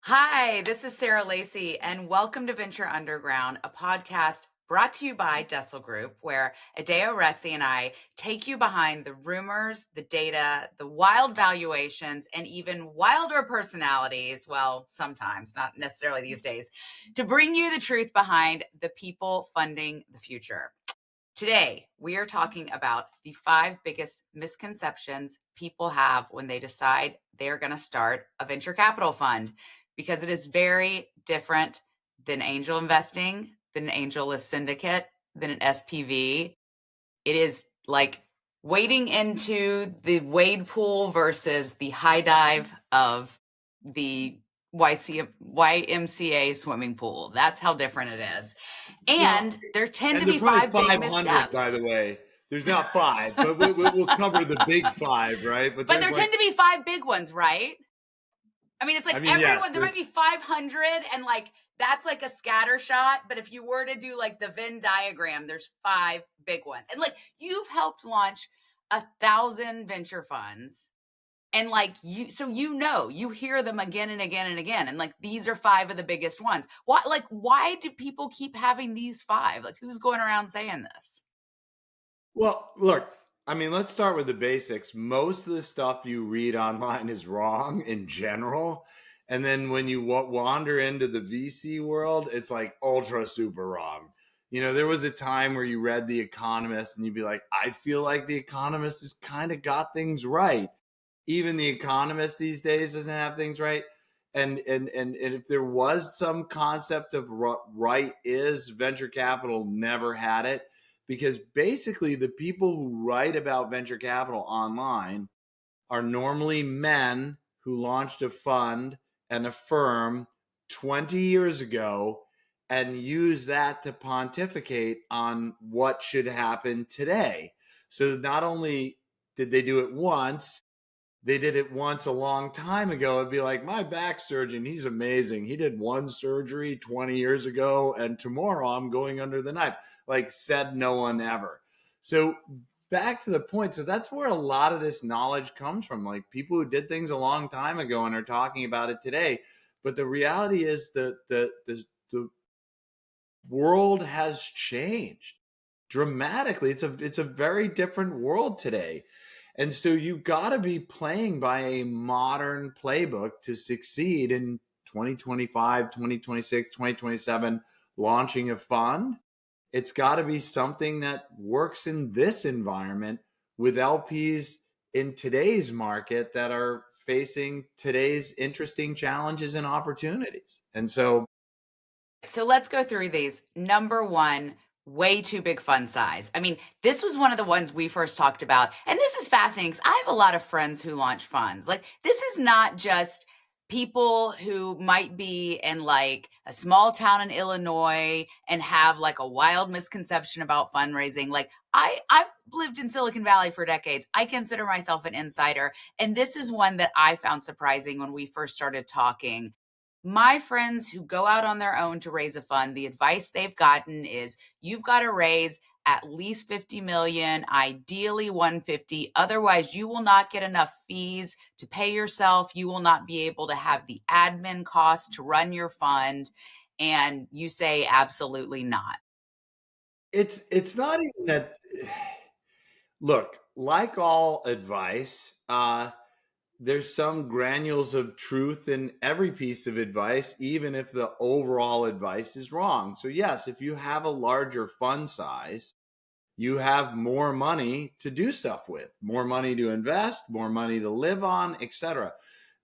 Hi, this is Sarah Lacey, and welcome to Venture Underground, a podcast brought to you by Dessel Group, where Adeo Resi and I take you behind the rumors, the data, the wild valuations, and even wilder personalities. Well, sometimes, not necessarily these days, to bring you the truth behind the people funding the future. Today, we are talking about the 5 biggest misconceptions people have when they decide they're going to start a venture capital fund, because it is very different than angel investing, than an angelless syndicate, than an SPV. It is like wading into the wade pool versus the high dive of the YMCA swimming pool. That's how different it is. Well, And there tend and to they're be probably 5 big 500, by missteps. the way. There's not five, but we'll cover the big five, right? But But there's there like, tend to be 5 big ones, right? I mean, it's I like mean, yes, everyone, there might there's, be 500, and like that's like a scatter shot. But if you were to do like the Venn diagram, there's 5 big ones. And like you've helped launch 1,000 venture funds. And like so you hear them again and again and again. And like these are 5 of the biggest ones. Why do people keep having these 5? Like who's going around saying this? well, look, I mean, let's start with the basics. Most of the stuff you read online is wrong in general. And then when you wander into the VC world, it's like ultra super wrong. There was a time where you read The Economist and you'd be like, I feel like The Economist has kind of got things right. Even The Economist these days doesn't have things right. And if there was some concept of right is, venture capital never had it, because basically the people who write about venture capital online are normally men who launched a fund and a firm 20 years ago and use that to pontificate on what should happen today. So not only did they do it once, they did it once a long time ago. It'd be like, my back surgeon, he's amazing. He did one surgery 20 years ago, and tomorrow I'm going under the knife. Like, said no one ever. So, back to the point. So, that's where a lot of this knowledge comes from. Like, people who did things a long time ago and are talking about it today. But the reality is that the world has changed dramatically. It's a very different world today. And so you've got to be playing by a modern playbook to succeed in 2025, 2026, 2027, launching a fund. It's got to be something that works in this environment with LPs in today's market that are facing today's interesting challenges and opportunities. And so, So let's go through these. Number one, way too big fund size. I mean, this was one of the ones we first talked about. And this is fascinating because I have a lot of friends who launch funds. Like, this is not just people who might be in like a small town in Illinois and have like a wild misconception about fundraising. Like, I've lived in Silicon Valley for decades. I consider myself an insider. And this is one that I found surprising when we first started talking. My friends who go out on their own to raise a fund, the advice they've gotten is you've got to raise at least 50 million, ideally 150. Otherwise, you will not get enough fees to pay yourself. You will not be able to have the admin costs to run your fund. And you say absolutely not. it's not even that. Look, like all advice, there's some granules of truth in every piece of advice, even if the overall advice is wrong. So, yes, if you have a larger fund size, you have more money to do stuff with, more money to invest, more money to live on, etc.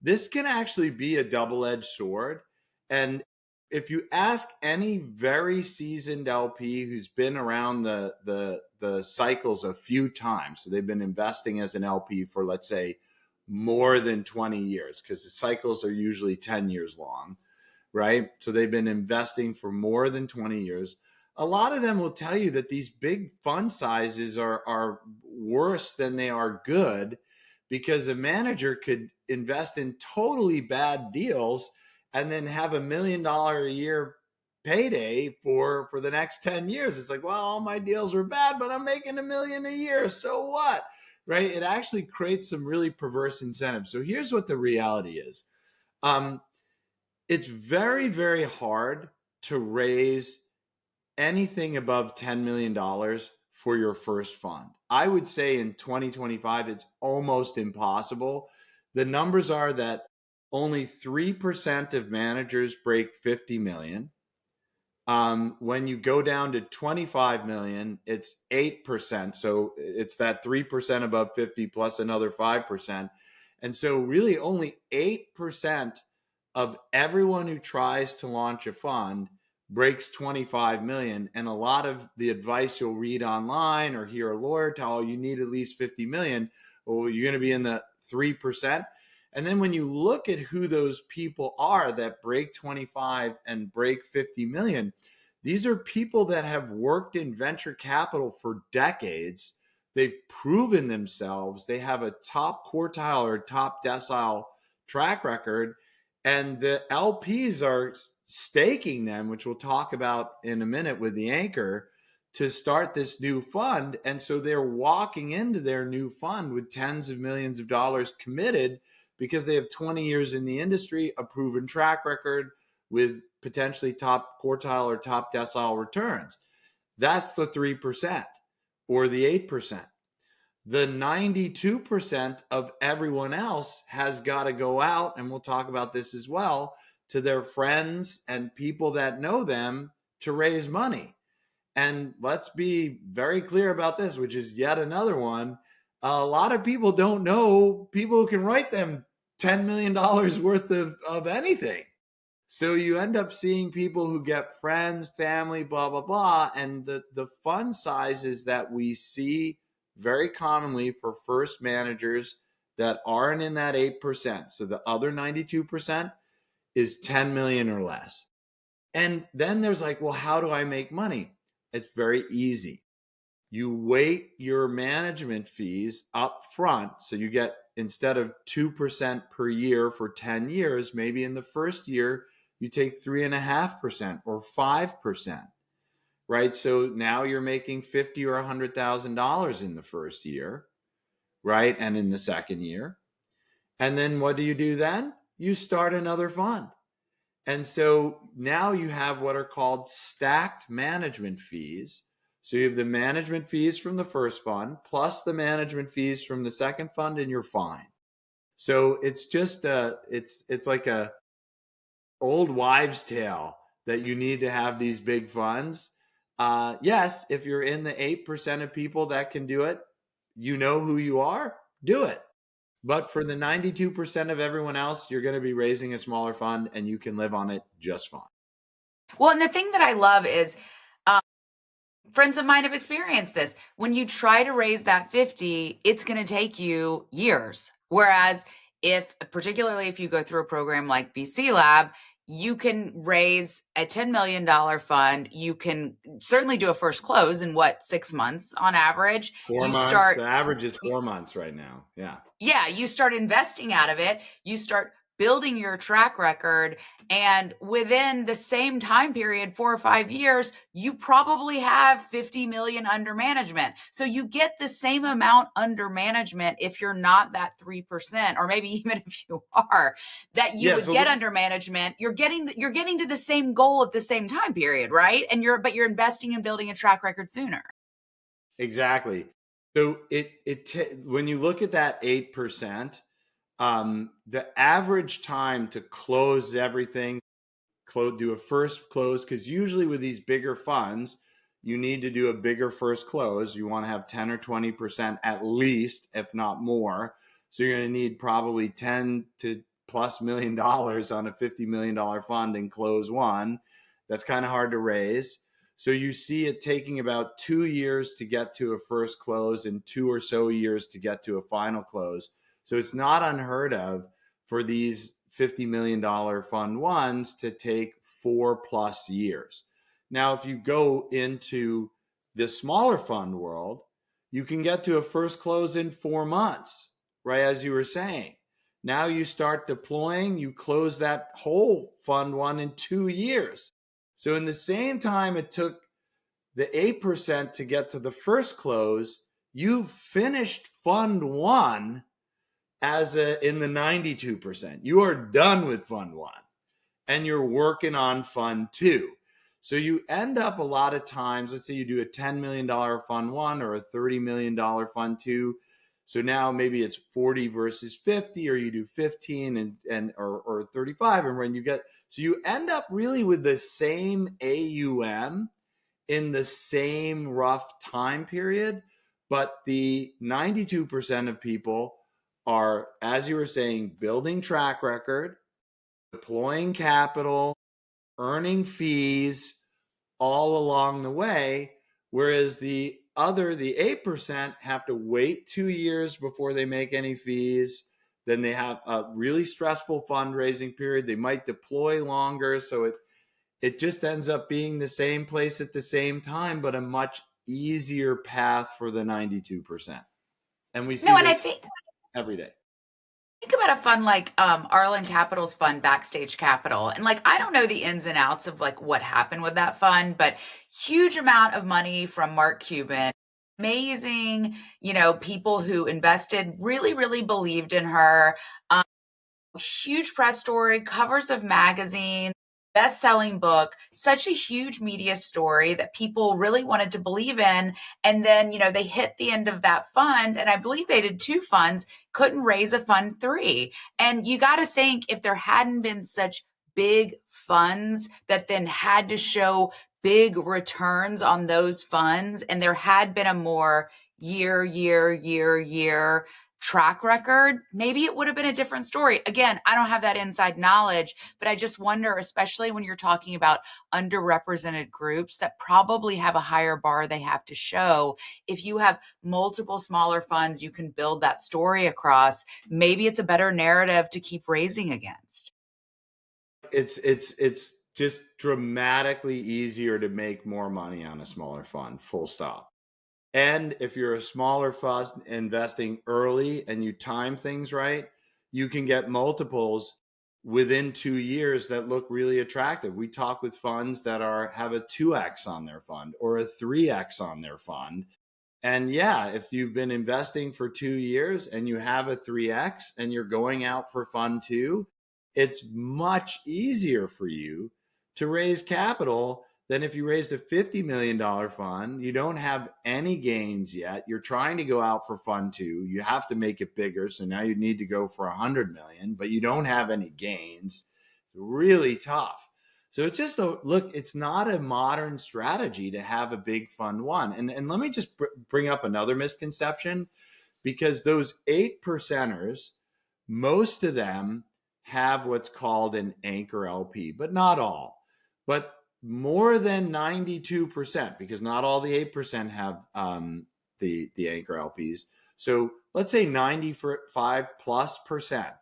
This can actually be a double-edged sword. And if you ask any very seasoned LP who's been around the cycles a few times, so they've been investing as an LP for, let's say, more than 20 years, because the cycles are usually 10 years long, right? So they've been investing for more than 20 years. A lot of them will tell you that these big fund sizes are worse than they are good, because a manager could invest in totally bad deals and then have $1 million a year payday for the next 10 years. It's like, well, all my deals were bad, but I'm making $1 million a year. So what? Right? It actually creates some really perverse incentives. So here's what the reality is. Um, It's very, very hard to raise anything above $10 million for your first fund. I would say in 2025, it's almost impossible. The numbers are that only 3% of managers break 50 million. When you go down to 25 million, it's 8%. So it's that 3% above 50 plus another 5%. And so really only 8% of everyone who tries to launch a fund breaks 25 million. And a lot of the advice you'll read online or hear a lawyer tell you need at least 50 million. Well, you're going to be in the 3%. And then when you look at who those people are that break 25 and break 50 million, these are people that have worked in venture capital for decades. They've proven themselves. They have a top quartile or top decile track record. And the LPs are staking them, which we'll talk about in a minute with the anchor, to start this new fund. And so they're walking into their new fund with tens of millions of dollars committed because they have 20 years in the industry, a proven track record with potentially top quartile or top decile returns. That's the 3% or the 8%. The 92% of everyone else has got to go out, and we'll talk about this as well, to their friends and people that know them to raise money. And let's be very clear about this, which is yet another one. A lot of people don't know people who can write them $10 million worth of anything. So you end up seeing people who get friends, family, blah, blah, blah. And the fund sizes that we see very commonly for first managers that aren't in that 8%. So the other 92% is 10 million or less. And then there's like, well, how do I make money? It's very easy. You weight your management fees up front. So you get, instead of 2% per year for 10 years, maybe in the first year, you take 3.5% or 5%, right? So now you're making $50,000 or $100,000 in the first year, right? And in the second year. And then what do you do then? You start another fund. And so now you have what are called stacked management fees. So you have the management fees from the first fund plus the management fees from the second fund, and you're fine. So it's just it's like a old wives' tale that you need to have these big funds. Yes, if you're in the 8% of people that can do it, you know who you are, do it. But for the 92% of everyone else, you're going to be raising a smaller fund and you can live on it just fine. Well, and the thing that I love is friends of mine have experienced this. When you try to raise that 50, it's going to take you years. Whereas if, particularly if you go through a program like VC Lab, you can raise a $10 million fund. You can certainly do a first close in what, 6 months on average. 4 months. The average is 4 months right now. Yeah. Yeah, you start investing out of it, you start building your track record, and within the same time period, 4 or 5 years, you probably have 50 million under management. So you get the same amount under management if you're not that 3%, or maybe even if you are, that you Yeah. would get under management. You're getting to the same goal at the same time period, right? And you're investing and building a track record sooner. Exactly. So when you look at that 8%, the average time to close everything, do a first close, because usually with these bigger funds, you need to do a bigger first close. You want to have 10 or 20% at least, if not more. So you're going to need probably 10 to plus $1 million on a $50 million fund in close one. That's kind of hard to raise. So you see it taking about 2 years to get to a first close and 2 or so years to get to a final close. So it's not unheard of for these $50 million fund ones to take 4+ years. Now, if you go into the smaller fund world, you can get to a first close in 4 months, right? As you were saying. Now you start deploying, you close that whole fund one in 2 years. So in the same time it took the 8% to get to the first close, you finished fund one in the 92%. You are done with fund one. and you're working on fund two. So you end up a lot of times, let's say you do a $10 million fund one or a $30 million fund two. So now maybe it's 40 versus 50, or you do 15 or 35. And when you get, so you end up really with the same AUM in the same rough time period. But the 92% of people are, as you were saying, building track record, deploying capital, earning fees all along the way. Whereas the 8% have to wait 2 years before they make any fees. Then they have a really stressful fundraising period. They might deploy longer. So it just ends up being the same place at the same time, but a much easier path for the 92%. And we see No, and I this think every day. about a fund like Arlen Capital's fund, Backstage Capital. And like, I don't know the ins and outs of like what happened with that fund, but huge amount of money from Mark Cuban. Amazing, people who invested really, really believed in her. Huge press story, covers of magazines, best-selling book, such a huge media story that people really wanted to believe in. And then, they hit the end of that fund, and I believe they did two funds, couldn't raise a fund three. And you got to think, if there hadn't been such big funds that then had to show big returns on those funds, and there had been a more year track record, maybe it would have been a different story. Again, I don't have that inside knowledge, but I just wonder, especially when you're talking about underrepresented groups that probably have a higher bar they have to show. If you have multiple smaller funds you can build that story across, maybe it's a better narrative to keep raising against. It's just dramatically easier to make more money on a smaller fund, full stop. And if you're a smaller fund investing early and you time things right, you can get multiples within 2 years that look really attractive. We talk with funds that have a 2x on their fund or a 3x on their fund. And yeah, if you've been investing for 2 years and you have a 3x and you're going out for fund two, it's much easier for you to raise capital than if you raised a $50 million fund. You don't have any gains yet. You're trying to go out for fund two. You have to make it bigger. So now you need to go for 100 million, but you don't have any gains. It's really tough. So it's just look, it's not a modern strategy to have a big fund one. And let me just bring up another misconception, because those 8%ers, most of them have what's called an anchor LP, but not all. But more than 92%, because not all the 8% have the anchor LPs. So let's say 95+%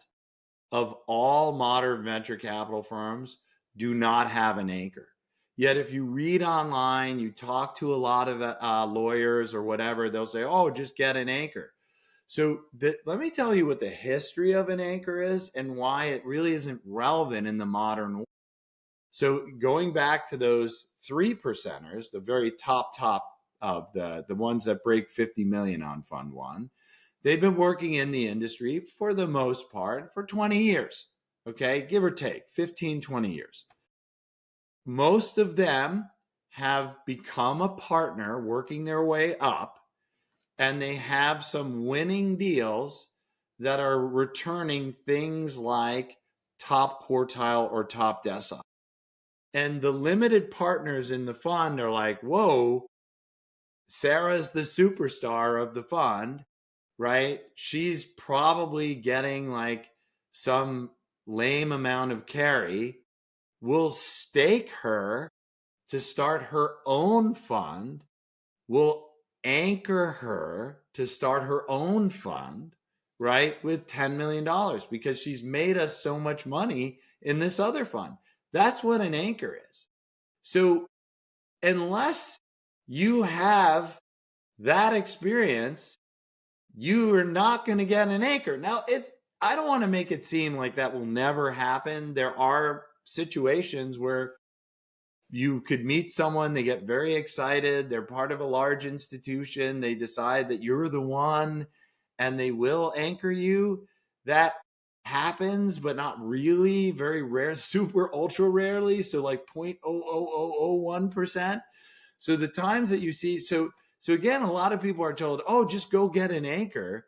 of all modern venture capital firms do not have an anchor. Yet if you read online, you talk to a lot of lawyers or whatever, they'll say, oh, just get an anchor. So let me tell you what the history of an anchor is and why it really isn't relevant in the modern world. So going back to those 3%ers, the very top of the ones that break 50 million on fund one, they've been working in the industry for the most part for 20 years, okay, give or take 15, 20 years. Most of them have become a partner working their way up, and they have some winning deals that are returning things like top quartile or top decile. And the limited partners in the fund are like, whoa, Sarah's the superstar of the fund, right? She's probably getting like some lame amount of carry. We'll stake her to start her own fund. We'll anchor her to start her own fund, right? With $10 million because she's made us so much money in this other fund. That's what an anchor is. So unless you have that experience, you are not going to get an anchor. Now, I don't want to make it seem like that will never happen. There are situations where you could meet someone, they get very excited, they're part of a large institution, they decide that you're the one, and they will anchor you. That happens, but not really, very rare, super ultra rarely. So like 0.00001%. So the times that you see, so again, a lot of people are told, oh, just go get an anchor.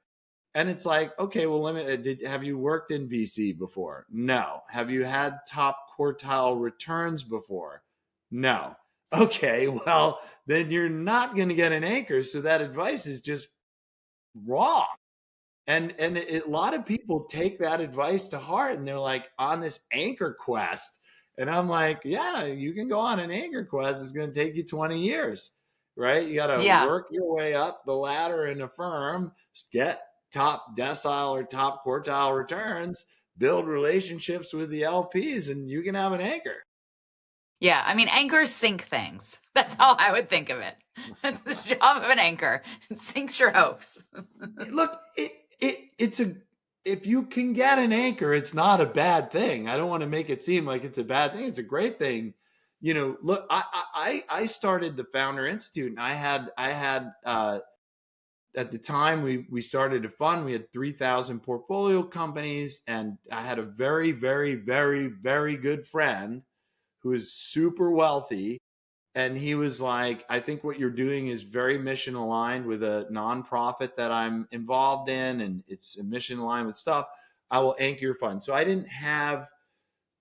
And it's like, okay, well, have you worked in VC before? No. Have you had top quartile returns before? No. Okay, well, then you're not going to get an anchor. So that advice is just wrong. And a lot of people take that advice to heart and they're like on this anchor quest. And I'm like, yeah, you can go on an anchor quest. It's going to take you 20 years, right? You got to Yeah. work your way up the ladder in a firm, get top decile or top quartile returns, build relationships with the LPs, and you can have an anchor. Yeah. I mean, anchors sink things. That's how I would think of it. That's the job of an anchor. It sinks your hopes. Look, it's a if you can get an anchor, it's not a bad thing. I don't want to make it seem like it's a bad thing. It's a great thing. You know, look, I started the Founder Institute, and I had at the time we started a fund. We had 3,000 portfolio companies, and I had a very very very very good friend who is super wealthy, and he was like, I think what you're doing is very mission aligned with a nonprofit that I'm involved in, and it's a mission aligned with stuff. I will anchor your fund. So I didn't have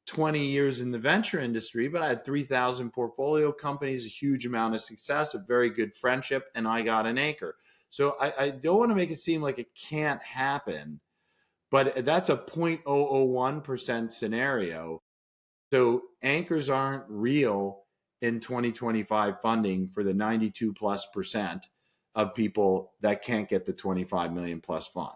20 years in the venture industry, but I had 3,000 portfolio companies, a huge amount of success, a very good friendship, and I got an anchor. So I don't want to make it seem like it can't happen, but that's a 0.001% scenario. So anchors aren't real in 2025 funding for the 92 plus percent of people that can't get the 25 million plus fund.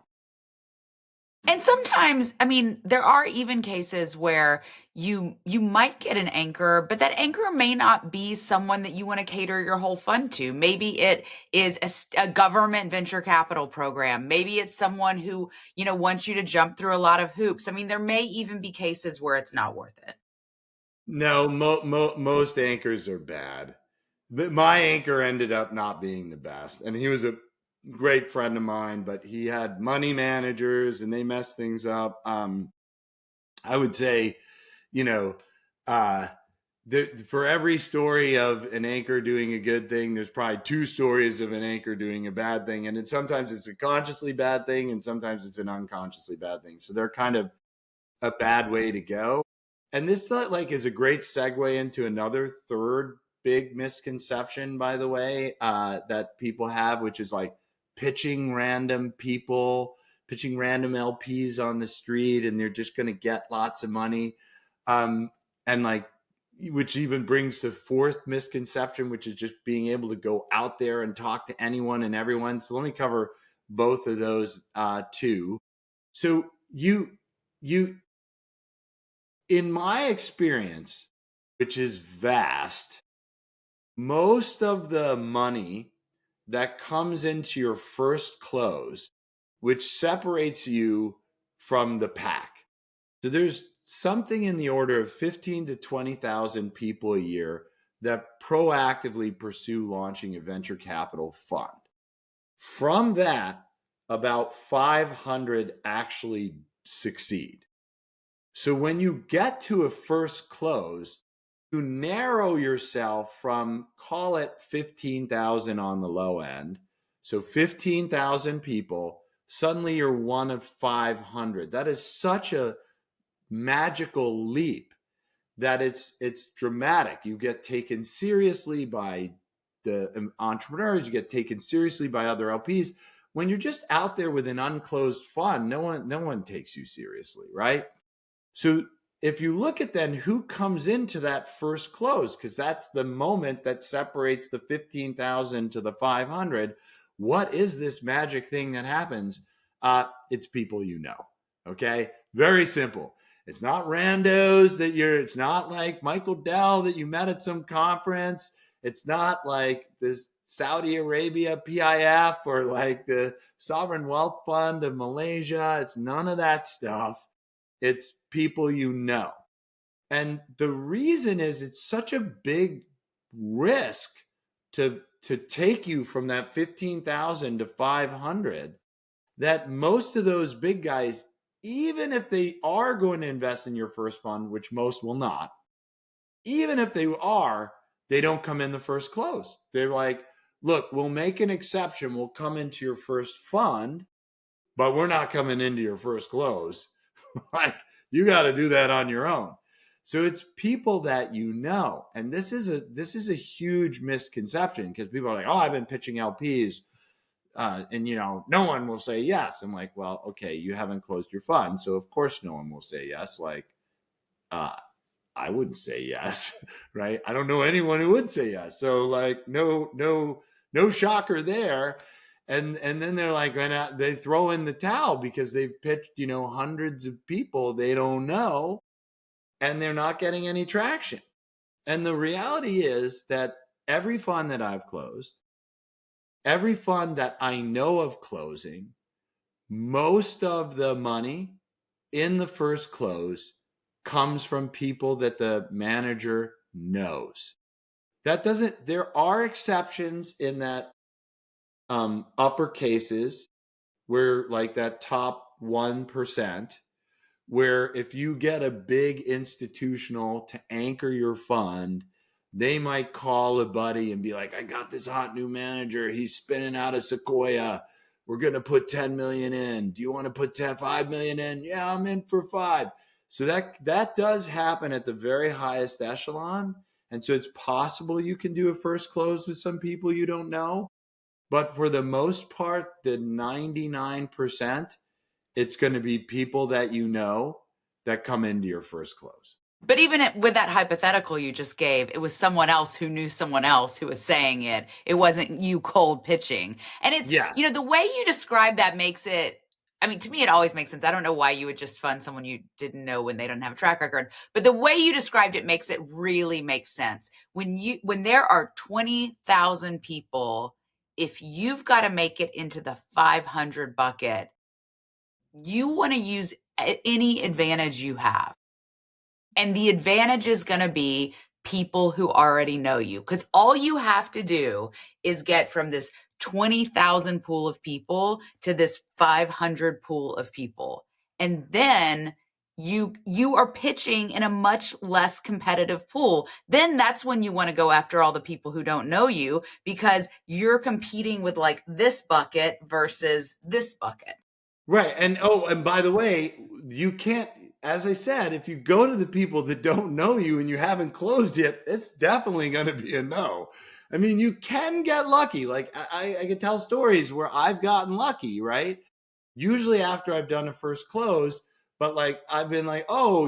And sometimes, I mean, there are even cases where you might get an anchor, but that anchor may not be someone that you want to cater your whole fund to. Maybe it is a government venture capital program. Maybe it's someone who, wants you to jump through a lot of hoops. I mean, there may even be cases where it's not worth it. No, most anchors are bad. But my anchor ended up not being the best. And he was a great friend of mine, but he had money managers and they messed things up. I would say, you know, uh, for every story of an anchor doing a good thing, there's probably two stories of an anchor doing a bad thing. And sometimes it's a consciously bad thing and sometimes it's an unconsciously bad thing. So they're kind of a bad way to go. And this like is a great segue into another third big misconception, by the way, that people have, which is like pitching random people, pitching random LPs on the street, and they're just going to get lots of money. And like, which even brings the fourth misconception, which is just being able to go out there and talk to anyone and everyone. So let me cover both of those too. So you in my experience, which is vast, most of the money that comes into your first close, which separates you from the pack. So there's something in the order of 15 to 20,000 people a year that proactively pursue launching a venture capital fund. From that, about 500 actually succeed. So when you get to a first close, you narrow yourself from, call it 15,000 on the low end. So 15,000 people, suddenly you're one of 500. That is such a magical leap that it's dramatic. You get taken seriously by the entrepreneurs, you get taken seriously by other LPs. When you're just out there with an unclosed fund, no one takes you seriously, right? So if you look at then who comes into that first close, because that's the moment that separates the 15,000 to the 500, what is this magic thing that happens? It's people you know. Okay. Very simple. It's not randos it's not like Michael Dell that you met at some conference. It's not like this Saudi Arabia PIF or like the Sovereign Wealth Fund of Malaysia. It's none of that stuff. It's people you know. And the reason is it's such a big risk to take you from that 15,000 to 500 that most of those big guys even if they are going to invest in your first fund, which most will not, even if they are, they don't come in the first close. They're like, look, we'll make an exception. We'll come into your first fund, but we're not coming into your first close. Like, you got to do that on your own. So it's people that you know. And this is a huge misconception, because people are like, oh, I've been pitching LPs. And no one will say yes. I'm like, well, okay, you haven't closed your fund, so of course no one will say yes. Like, uh, I wouldn't say yes, right? I don't know anyone who would say yes. So like, no shocker there. And then they're like, they throw in the towel because they've pitched, hundreds of people they don't know, and they're not getting any traction. And the reality is that every fund that I've closed, every fund that I know of closing, most of the money in the first close comes from people that the manager knows. That doesn't, there are exceptions in that, upper cases, where like that top 1%, where if you get a big institutional to anchor your fund, they might call a buddy and be like, I got this hot new manager. He's spinning out of Sequoia. We're going to put 10 million in. Do you want to put 5 million in? Yeah, I'm in for 5. So that does happen at the very highest echelon. And so it's possible you can do a first close with some people you don't know. But for the most part, the 99%, it's going to be people that you know that come into your first close. But even with that hypothetical you just gave, it was someone else who knew someone else who was saying it. It wasn't you cold pitching. And it's, Yeah. the way you describe that makes it, I mean, to me, it always makes sense. I don't know why you would just fund someone you didn't know when they don't have a track record. But the way you described it makes it really make sense. When there are 20,000 people, if you've got to make it into the 500 bucket, you want to use any advantage you have. And the advantage is going to be people who already know you, because all you have to do is get from this 20,000 pool of people to this 500 pool of people. And then you are pitching in a much less competitive pool. Then that's when you want to go after all the people who don't know you, because you're competing with like this bucket versus this bucket. Right. And by the way, you can't, as I said, if you go to the people that don't know you and you haven't closed yet, it's definitely going to be a no. I mean, you can get lucky. Like, I can tell stories where I've gotten lucky, right? Usually after I've done a first close, but like, I've been like, oh,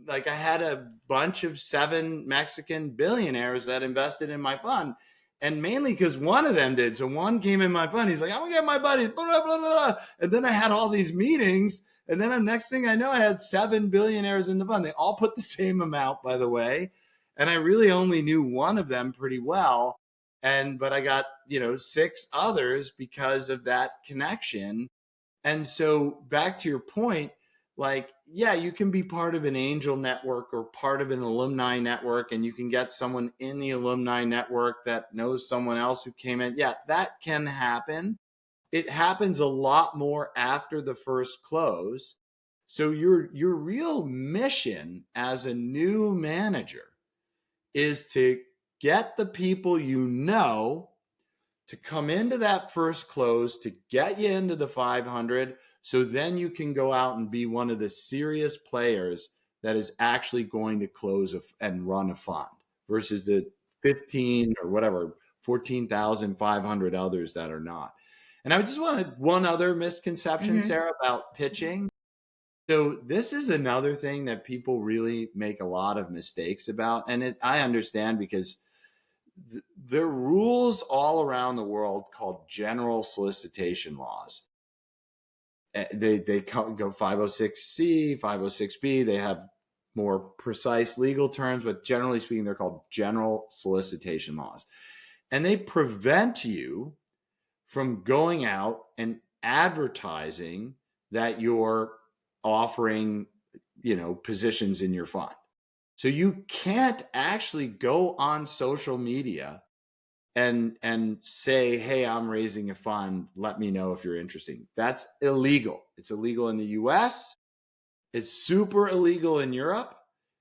like I had a bunch of 7 Mexican billionaires that invested in my fund. And mainly because one of them did. So one came in my fund. He's like, I'm gonna get my buddies, blah, blah, blah, blah. And then I had all these meetings. And then the next thing I know, I had 7 billionaires in the fund. They all put the same amount, by the way. And I really only knew one of them pretty well. But I got, 6 others because of that connection. And so back to your point, like, yeah, you can be part of an angel network or part of an alumni network, and you can get someone in the alumni network that knows someone else who came in. Yeah, that can happen. It happens a lot more after the first close. So your real mission as a new manager is to get the people you know to come into that first close to get you into the 500, so then you can go out and be one of the serious players that is actually going to close and run a fund versus the 15 or whatever 14,500 others that are not. And I just wanted one other misconception, Mm-hmm. Sarah, about pitching. So this is another thing that people really make a lot of mistakes about, and I understand, because there are rules all around the world called general solicitation laws. They go 506C, 506B. They have more precise legal terms, but generally speaking, they're called general solicitation laws. And they prevent you from going out and advertising that you're offering, positions in your fund. So you can't actually go on social media and say, hey, I'm raising a fund, let me know if you're interested. That's illegal. It's illegal in the US. It's super illegal in Europe.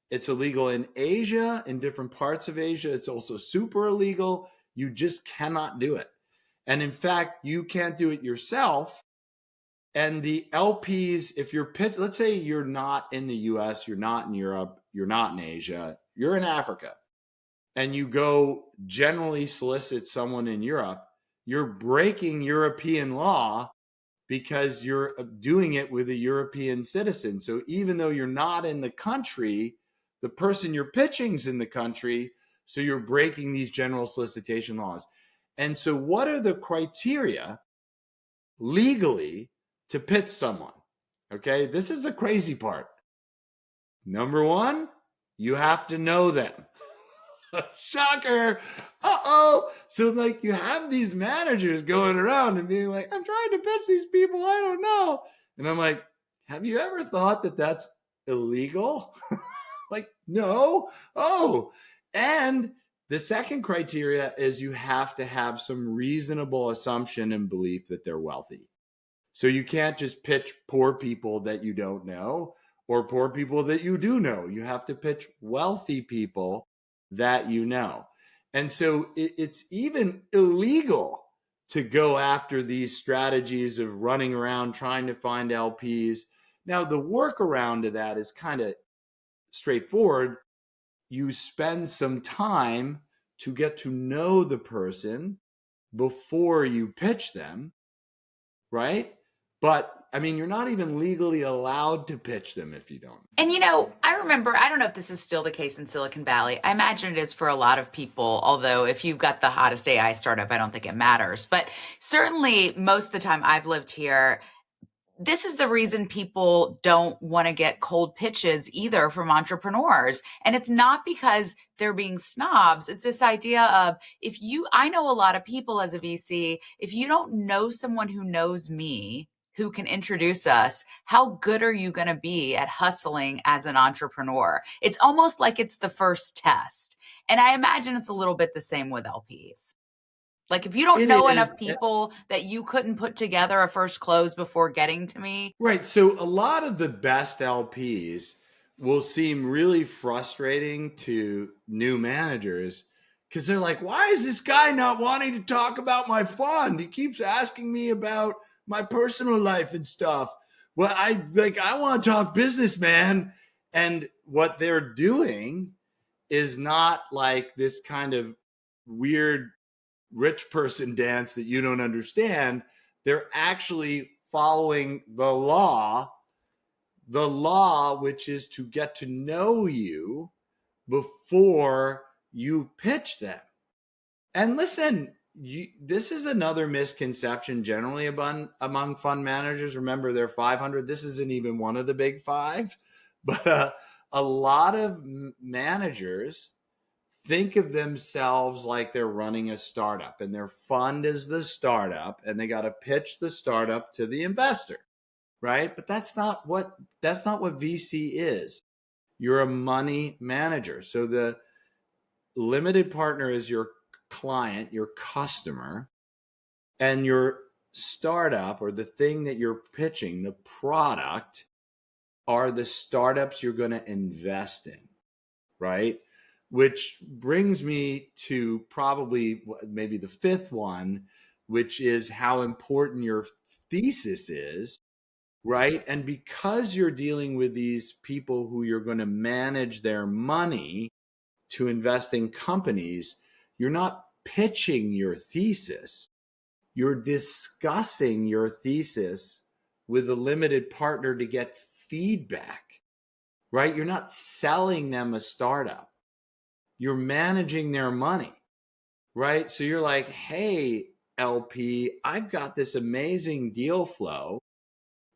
It's illegal in Asia, in different parts of Asia. It's also super illegal. You just cannot do it. And in fact, you can't do it yourself. And the LPs, if you're let's say you're not in the US, you're not in Europe, you're not in Asia, you're in Africa, and you go generally solicit someone in Europe, you're breaking European law because you're doing it with a European citizen. So even though you're not in the country, the person you're pitching's in the country, so you're breaking these general solicitation laws. And so what are the criteria legally to pitch someone? Okay, this is the crazy part. Number one, you have to know them. Shocker. Uh-oh. So like you have these managers going around and being like, I'm trying to pitch these people, I don't know. And I'm like, have you ever thought that that's illegal? Like, no. Oh. And the second criteria is you have to have some reasonable assumption and belief that they're wealthy. So you can't just pitch poor people that you don't know or poor people that you do know. You have to pitch wealthy people that you know. And so it's even illegal to go after these strategies of running around trying to find LPs. Now, the workaround to that is kind of straightforward. You spend some time to get to know the person before you pitch them, right? But I mean, you're not even legally allowed to pitch them if you don't. And I remember, I don't know if this is still the case in Silicon Valley. I imagine it is for a lot of people, although if you've got the hottest AI startup, I don't think it matters. But certainly, most of the time I've lived here, this is the reason people don't want to get cold pitches either from entrepreneurs. And it's not because they're being snobs. It's this idea of I know a lot of people as a VC, if you don't know someone who knows me, who can introduce us, how good are you going to be at hustling as an entrepreneur? It's almost like it's the first test. And I imagine it's a little bit the same with LPs. Like if you don't It know is enough people that you couldn't put together a first close before getting to me. right. So a lot of the best LPs will seem really frustrating to new managers because they're like, why is this guy not wanting to talk about my fund? He keeps asking me about my personal life and stuff. Well, I want to talk business, man. And what they're doing is not like this kind of weird rich person dance that you don't understand. They're actually following the law, which is to get to know you before you pitch them. And listen, this is another misconception generally among fund managers. Remember, they're 500. This isn't even one of the big five, but a lot of managers think of themselves like they're running a startup and their fund is the startup and they got to pitch the startup to the investor, right? But that's not what VC is. You're a money manager. So the limited partner is your client, your customer, and your startup or the thing that you're pitching, the product, are the startups you're going to invest in, right? Which brings me to probably maybe the fifth one, which is how important your thesis is, right? And because you're dealing with these people who you're going to manage their money to invest in companies, you're not pitching your thesis, you're discussing your thesis with a limited partner to get feedback, right? You're not selling them a startup, you're managing their money, right? So you're like, hey, LP, I've got this amazing deal flow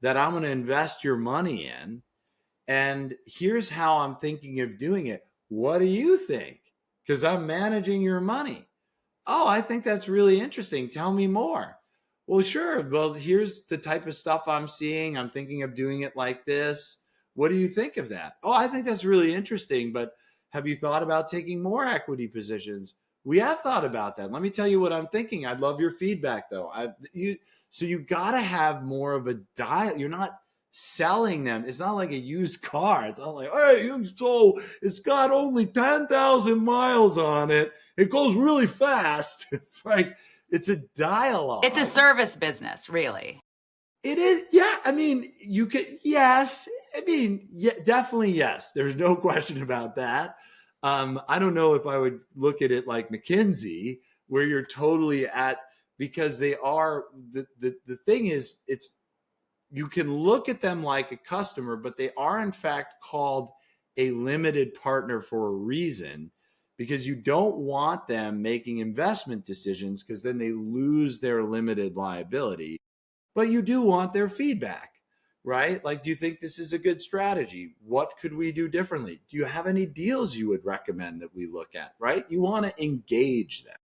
that I'm going to invest your money in. And here's how I'm thinking of doing it. What do you think? Because I'm managing your money. Oh, I think that's really interesting. Tell me more. Well, sure. Well, here's the type of stuff I'm seeing. I'm thinking of doing it like this. What do you think of that? Oh, I think that's really interesting. But have you thought about taking more equity positions? We have thought about that. Let me tell you what I'm thinking. I'd love your feedback though. So you got to have more of a dial. You're not selling them. It's not like a used car. It's not like, hey, it's got only 10,000 miles on it. It goes really fast. It's like, it's a It's a dialogue. service business, really. It is, yeah. I mean, you could, yes. I mean, yeah, definitely yes. There's no question about that. I don't know if I would look at it like McKinsey, where you're totally at, because they are the thing is, it's, you can look at them like a customer, but they are in fact called a limited partner for a reason, because you don't want them making investment decisions because then they lose their limited liability, but you do want their feedback, right? Like, do you think this is a good strategy? What could we do differently? Do you have any deals you would recommend that we look at, right? You want to engage them.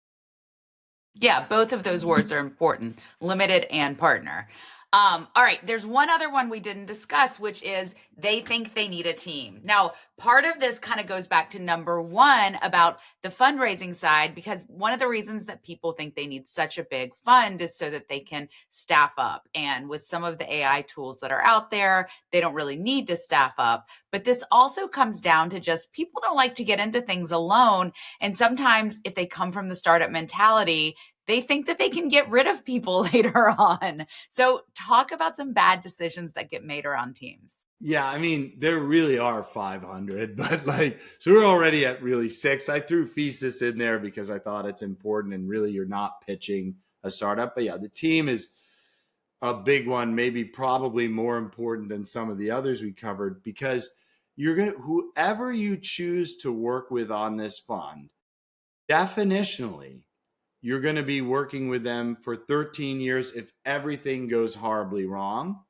Yeah, both of those words are important, limited and partner. All right, there's one other one we didn't discuss, which is they think they need a team. Now, part of this kind of goes back to number one about the fundraising side, because one of the reasons that people think they need such a big fund is so that they can staff up. And with some of the AI tools that are out there, they don't really need to staff up. But this also comes down to just people don't like to get into things alone. And sometimes if they come from the startup mentality, they think that they can get rid of people later on. So, talk about some bad decisions that get made around teams. Yeah, I mean, there really are 500, but like, so we're already at really six. I threw Thesis in there because I thought it's important, and really you're not pitching a startup. But yeah, the team is a big one, maybe probably more important than some of the others we covered, because you're going to, whoever you choose to work with on this fund, definitionally, you're going to be working with them for 13 years if everything goes horribly wrong,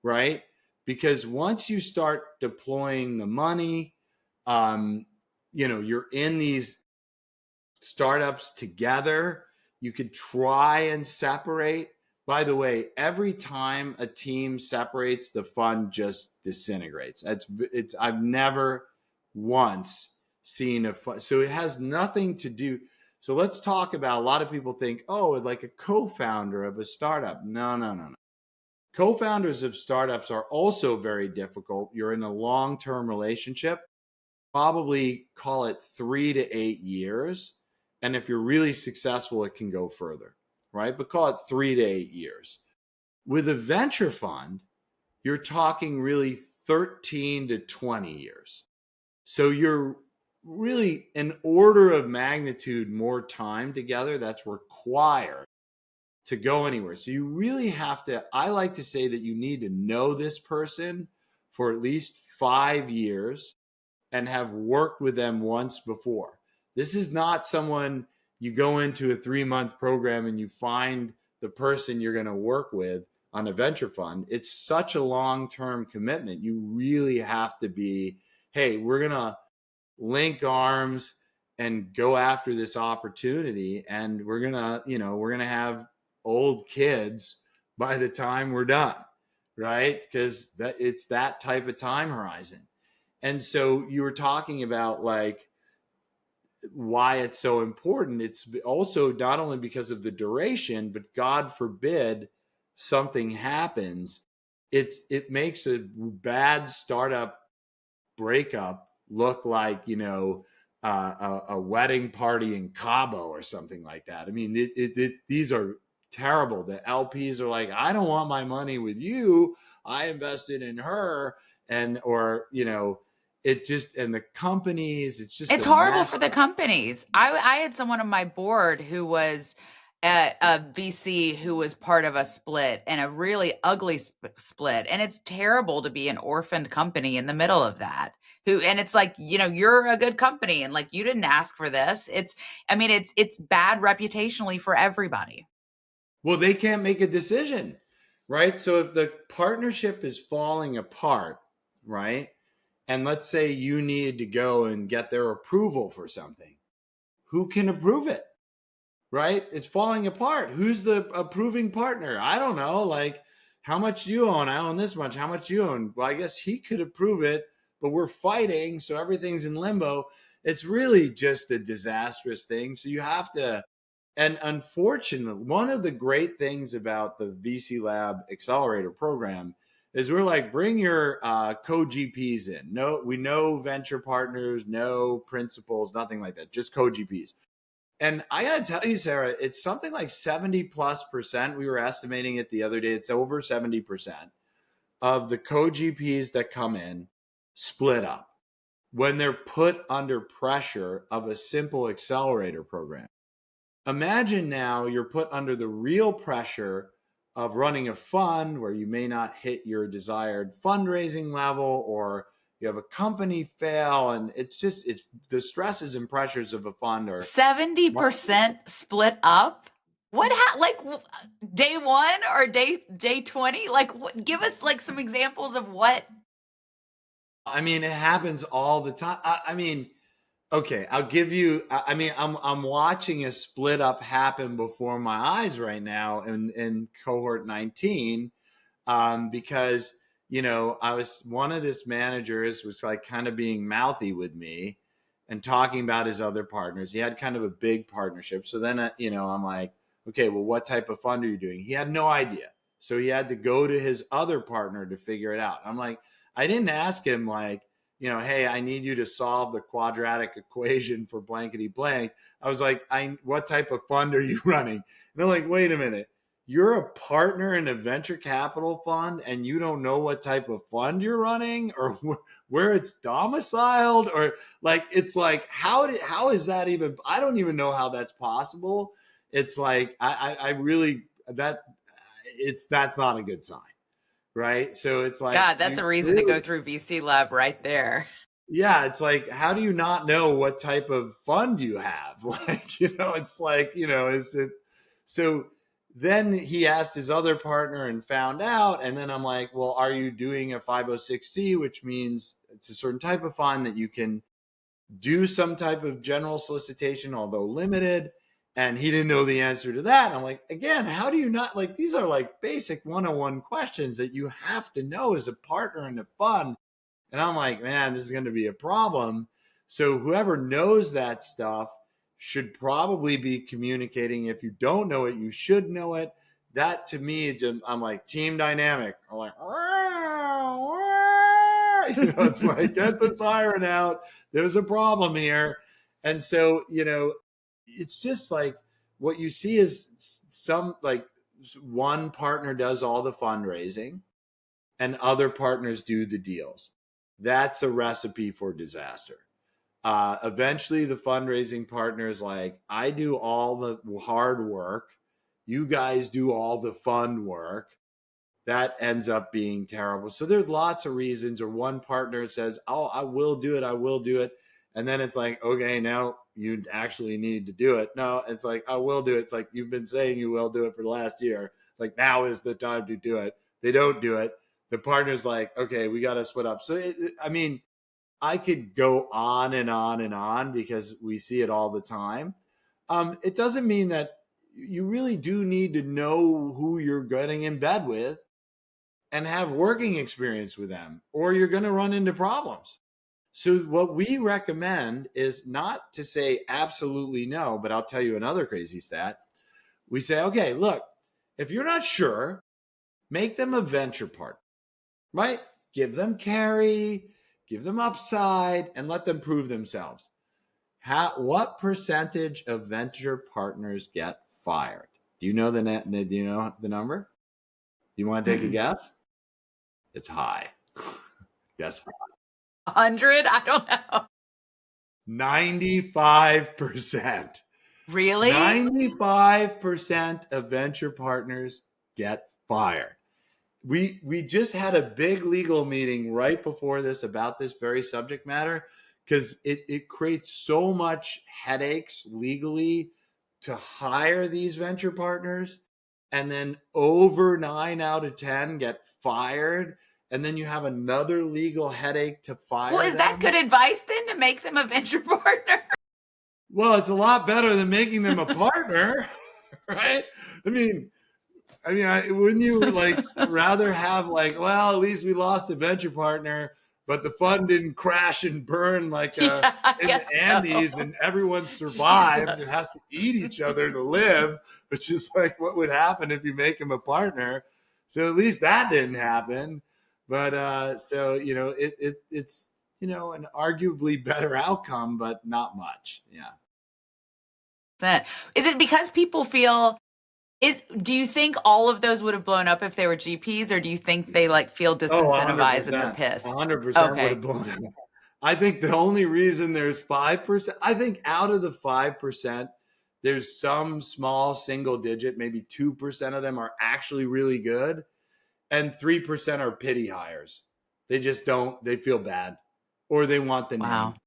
right? Because once you start deploying the money, um, you're in these startups together. You could try and separate. By the way, every time a team separates, the fund just disintegrates. I've never once seen a fund. So it has nothing to do. So let's talk about, a lot of people think, oh, like a co-founder of a startup. No, no, no, no. Co-founders of startups are also very difficult. You're in a long-term relationship, probably call it 3 to 8 years. And if you're really successful, it can go further, right? But call it 3 to 8 years. With a venture fund, you're talking really 13 to 20 years. So you're really an order of magnitude more time together that's required to go anywhere. So you really have to, I like to say that you need to know this person for at least 5 years and have worked with them once before. This is not someone you go into a 3-month program and you find the person you're going to work with on a venture fund. It's such a long-term commitment. You really have to be, hey, we're going to link arms and go after this opportunity, and we're going to have old kids by the time we're done, right? Because it's that type of time horizon. And so you were talking about like why it's so important. It's also not only because of the duration, but God forbid something happens. It makes a bad startup breakup look like, a wedding party in Cabo or something like that. I mean, these are terrible. The LPs are like, I don't want my money with you. I invested in her, and or it just, and the companies, it's just It's a horrible for mess. the companies. I had someone on my board who was a VC who was part of a split, and a really ugly split. And it's terrible to be an orphaned company in the middle of that. And it's like, you're a good company and like you didn't ask for this. I mean, it's bad reputationally for everybody. Well, they can't make a decision, right? So if the partnership is falling apart, right? And let's say you need to go and get their approval for something, who can approve it? Right? It's falling apart. Who's the approving partner? I don't know. Like, how much do you own? I own this much. How much do you own? Well, I guess he could approve it, but we're fighting, so everything's in limbo. it's really just a disastrous thing. So you have to, and unfortunately, one of the great things about the VC Lab Accelerator program is we're like, bring your co-GPs in. No, we know venture partners, no principals, nothing like that, just co-GPs. And I got to tell you, Sarah, it's something like 70+%. We were estimating it the other day. It's over 70% of the co-GPs that come in split up when they're put under pressure of a simple accelerator program. Imagine now you're put under the real pressure of running a fund where you may not hit your desired fundraising level, or you have a company fail, and it's the stresses and pressures of a fund are 70% split up? What day 1 or day 20? Like give us like some examples of what. I mean, it happens all the time. I mean, okay, I'll give you. I mean, I'm watching a split up happen before my eyes right now in cohort 19, because I was one of this managers was like kind of being mouthy with me and talking about his other partners. He had kind of a big partnership. So then, I'm like, okay, well, what type of fund are you doing? He had no idea. So he had to go to his other partner to figure it out. I'm like, I didn't ask him like, hey, I need you to solve the quadratic equation for blankety blank. I was like, what type of fund are you running? And they're like, wait a minute. You're a partner in a venture capital fund and you don't know what type of fund you're running or where it's domiciled, or like, it's like, how is that even, I don't even know how that's possible. It's like, I really, that's not a good sign. Right. So it's like, God, that's a reason to go through VC Lab right there. yeah, it's like, how do you not know what type of fund you have? Like, it's like, is it so then he asked his other partner and found out. And then I'm like, well, are you doing a 506C, which means it's a certain type of fund that you can do some type of general solicitation, although limited. And he didn't know the answer to that. I'm like, again, how do you not, like, these are like basic 101 questions that you have to know as a partner in a fund. And I'm like, man, this is going to be a problem. So whoever knows that stuff should probably be communicating. If you don't know it, you should know it. That to me, I'm like, team dynamic. I'm like, it's like, get the siren out. There's a problem here. And so, it's just like what you see is some, like, one partner does all the fundraising and other partners do the deals. That's a recipe for disaster. Eventually, the fundraising partner is like, I do all the hard work. You guys do all the fun work. That ends up being terrible. So there's lots of reasons, or one partner says, oh, I will do it. I will do it. And then it's like, okay, now you actually need to do it. No, it's like, I will do it. It's like, you've been saying you will do it for the last year. Like, now is the time to do it. They don't do it. The partner's like, okay, we got to split up. So, I mean, I could go on and on and on because we see it all the time. It doesn't mean that you really do need to know who you're getting in bed with and have working experience with them, or you're going to run into problems. So, what we recommend is not to say absolutely no, but I'll tell you another crazy stat. We say, okay, look, if you're not sure, make them a venture partner, right? Give them carry, give them upside, and let them prove themselves. What percentage of venture partners get fired? Do you know do you know the number? Do you want to take a guess? It's high. Guess 100? I don't know. 95%. Really? 95% of venture partners get fired. We just had a big legal meeting right before this about this very subject matter, because it creates so much headaches legally to hire these venture partners, and then over 9 out of 10 get fired, and then you have another legal headache to Well, fire is that them. good advice then to make them a venture partner? Well, it's a lot better than making them a partner, right? I mean, wouldn't you like rather have, like, well, at least we lost a venture partner, but the fund didn't crash and burn like Yeah, I in the guess Andes, so. and everyone survived and Jesus. has to eat each other to live, which is like what would happen if you make him a partner. So at least that didn't happen. But so it's an arguably better outcome, but not much. Yeah. Is it because people feel do you think all of those would have blown up if they were GPs, or do you think they like feel Oh, disincentivized and are 100%. pissed? 100% would have Okay. blown up. I think the only reason there's 5%, I think out of the 5%, there's some small single digit, maybe 2% of them are actually really good, and 3% are pity hires. They just don't, they feel bad or they want the Wow. name.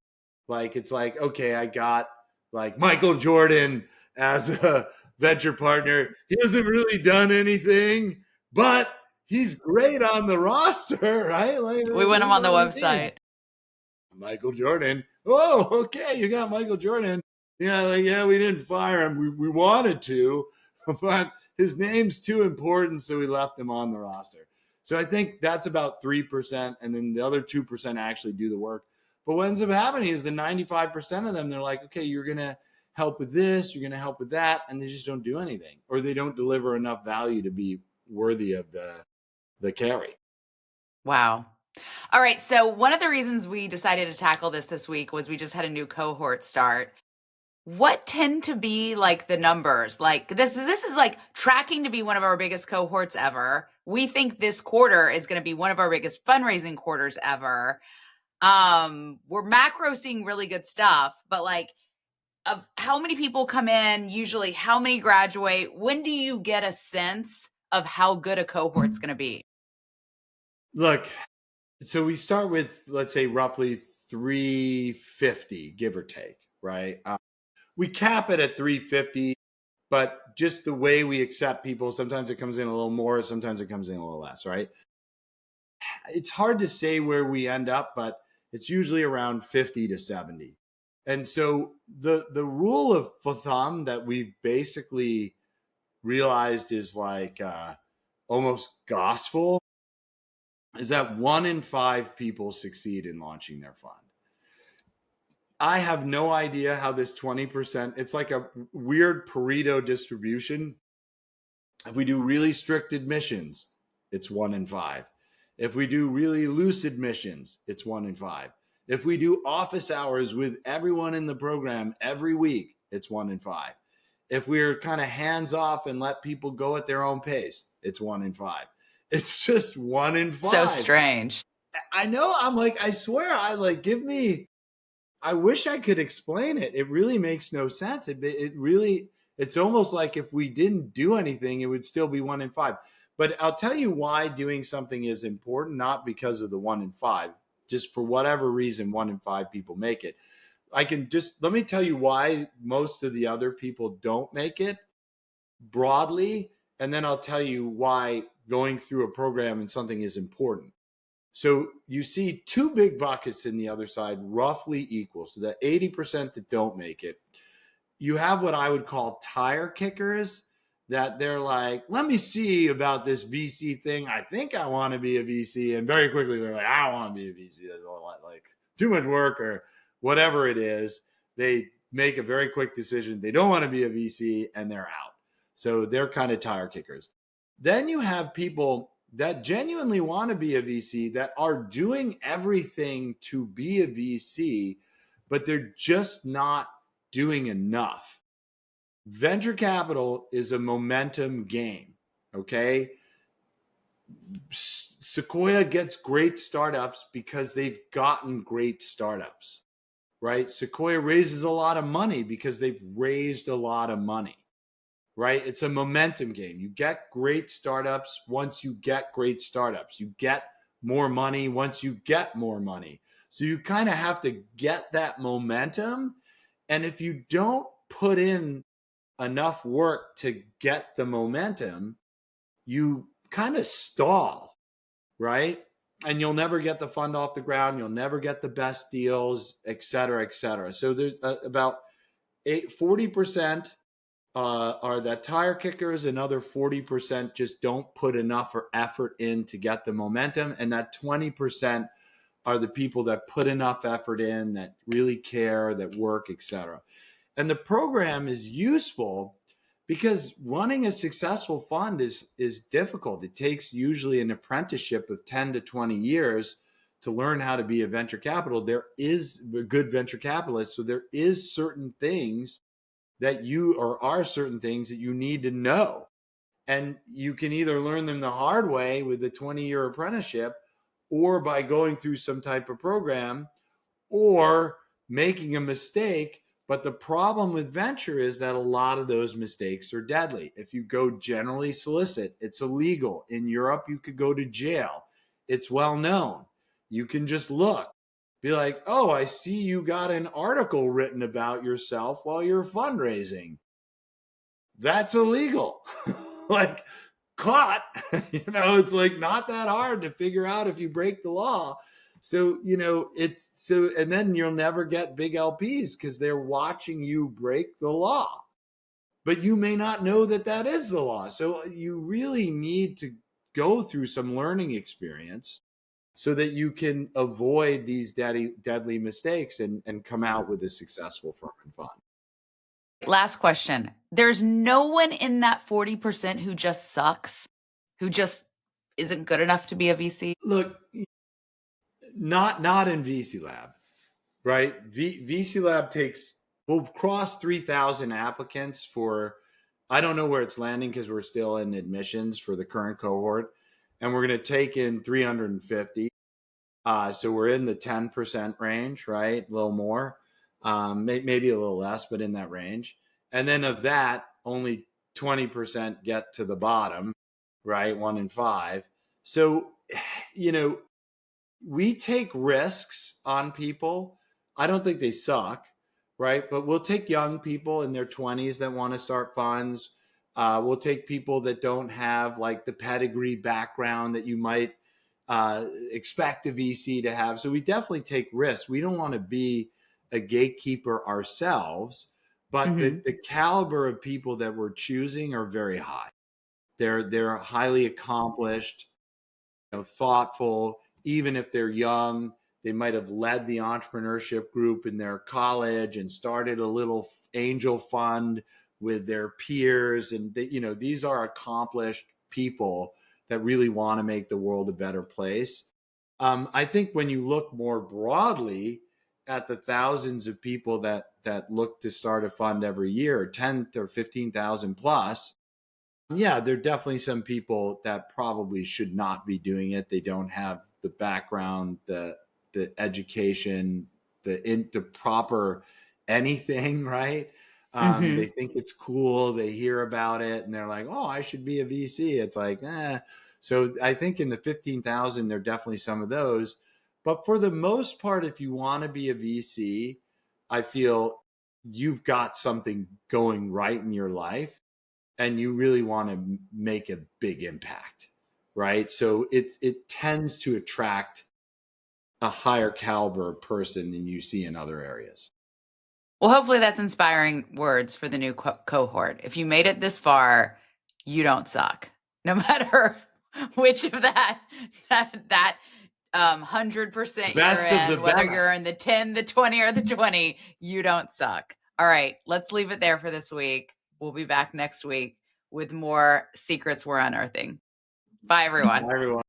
Like, it's like, okay, I got like Michael Jordan as a venture partner. He hasn't really done anything, but he's great on the roster, right? Like, We want them who's on the on the team? website. Michael Jordan. Oh, okay, you got Michael Jordan. Yeah, like, yeah, we didn't fire him. We wanted to, but his name's too important, so we left him on the roster. So I think that's about 3%, and then the other 2% actually do the work. But what ends up happening is the 95% of them, they're like, okay, you're gonna help with this, you're gonna help with that, and they just don't do anything, or they don't deliver enough value to be worthy of the carry. Wow. All right. So, one of the reasons we decided to tackle this week was we just had a new cohort start. What tend to be like the numbers? Like this is like tracking to be one of our biggest cohorts ever. We think this quarter is going to be one of our biggest fundraising quarters ever. We're macro seeing really good stuff, but like of how many people come in, usually how many graduate, when do you get a sense of how good a cohort's going to be? Look, so we start with, let's say, roughly 350, give or take, right? We cap it at 350, but just the way we accept people, sometimes it comes in a little more, sometimes it comes in a little less, right? It's hard to say where we end up, but it's usually around 50 to 70. And so the rule of thumb that we've basically realized is like almost gospel is that 1 in 5 people succeed in launching their fund. I have no idea how this 20%, it's like a weird Pareto distribution. If we do really strict admissions, it's 1 in 5. If we do really loose admissions, it's 1 in 5. If we do office hours with everyone in the program every week, it's 1 in 5. If we're kind of hands off and let people go at their own pace, it's 1 in 5. It's just one in So five. strange. I know. I'm like, I swear, I wish I could explain it. It really makes no sense. It really, it's almost like if we didn't do anything, it would still be 1 in 5. But I'll tell you why doing something is important, not because of the 1 in 5, just for whatever reason, 1 in 5 people make it. Let me tell you why most of the other people don't make it broadly. And then I'll tell you why going through a program and something is important. So you see two big buckets in the other side, roughly equal. So the 80% that don't make it, you have what I would call tire kickers, that they're like, let me see about this VC thing. I think I want to be a VC. And very quickly they're like, I don't want to be a VC. There's a lot, like too much work or whatever it is. They make a very quick decision. They don't want to be a VC and they're out. So they're kind of tire kickers. Then you have people that genuinely want to be a VC that are doing everything to be a VC, but they're just not doing enough. Venture capital is a momentum game. Okay. Sequoia gets great startups because they've gotten great startups, right? Sequoia raises a lot of money because they've raised a lot of money, right? It's a momentum game. You get great startups once you get great startups. You get more money once you get more money. So you kind of have to get that momentum. And if you don't put in enough work to get the momentum, you kind of stall, right? And you'll never get the fund off the ground. You'll never get the best deals, et cetera, et cetera. So there's about 40% are that tire kickers. Another 40% just don't put enough effort in to get the momentum. And that 20% are the people that put enough effort in, that really care, that work, etc. And the program is useful because running a successful fund is difficult. It takes usually an apprenticeship of 10 to 20 years to learn how to be a venture capital. There is a good venture capitalist, so there is certain things that you or are certain things that you need to know. And you can either learn them the hard way with the 20-year apprenticeship or by going through some type of program or making a mistake. But the problem with venture is that a lot of those mistakes are deadly. If you go generally solicit, it's illegal. In Europe, you could go to jail. It's well known. You can just look, be like, oh, I see you got an article written about yourself while you're fundraising. That's illegal. Like, caught. It's like not that hard to figure out if you break the law. So, it's so, and then you'll never get big LPs because they're watching you break the law, but you may not know that that is the law. So, you really need to go through some learning experience so that you can avoid these deadly mistakes and come out with a successful firm and fund. Last question. There's no one in that 40% who just sucks, who just isn't good enough to be a VC? Look, not in VC Lab, right? VC Lab we'll cross 3,000 applicants for, I don't know where it's landing because we're still in admissions for the current cohort, and we're going to take in 350. So we're in the 10% range, right? A little more, maybe a little less, but in that range. And then of that, only 20% get to the bottom, right? 1 in 5. So, you know, we take risks on people. I don't think they suck, right? But we'll take young people in their 20s that want to start funds. We'll take people that don't have like the pedigree background that you might expect a VC to have. So we definitely take risks. We don't want to be a gatekeeper ourselves, but Mhm. the caliber of people that we're choosing are very high. They're highly accomplished, thoughtful, even if they're young. They might have led the entrepreneurship group in their college and started a little angel fund with their peers. And these are accomplished people that really want to make the world a better place. I think when you look more broadly at the thousands of people that look to start a fund every year, 10 or 15,000 plus, yeah, there are definitely some people that probably should not be doing it. They don't have the background, the education, the proper anything, right? They Mhm. think it's cool. They hear about it, and they're like, "Oh, I should be a VC." It's like, eh. So I think in the 15,000, there are definitely some of those. But for the most part, if you want to be a VC, I feel you've got something going right in your life and you really want to make a big impact, right? So it tends to attract a higher caliber person than you see in other areas. Well, hopefully that's inspiring words for the new cohort. If you made it this far, you don't suck. No matter which of that 100% you're Best of the in, whether you're best. in the 10, the 20, or the 20, you don't suck. All right, let's leave it there for this week. We'll be back next week with more secrets we're unearthing. Bye, everyone. Everyone.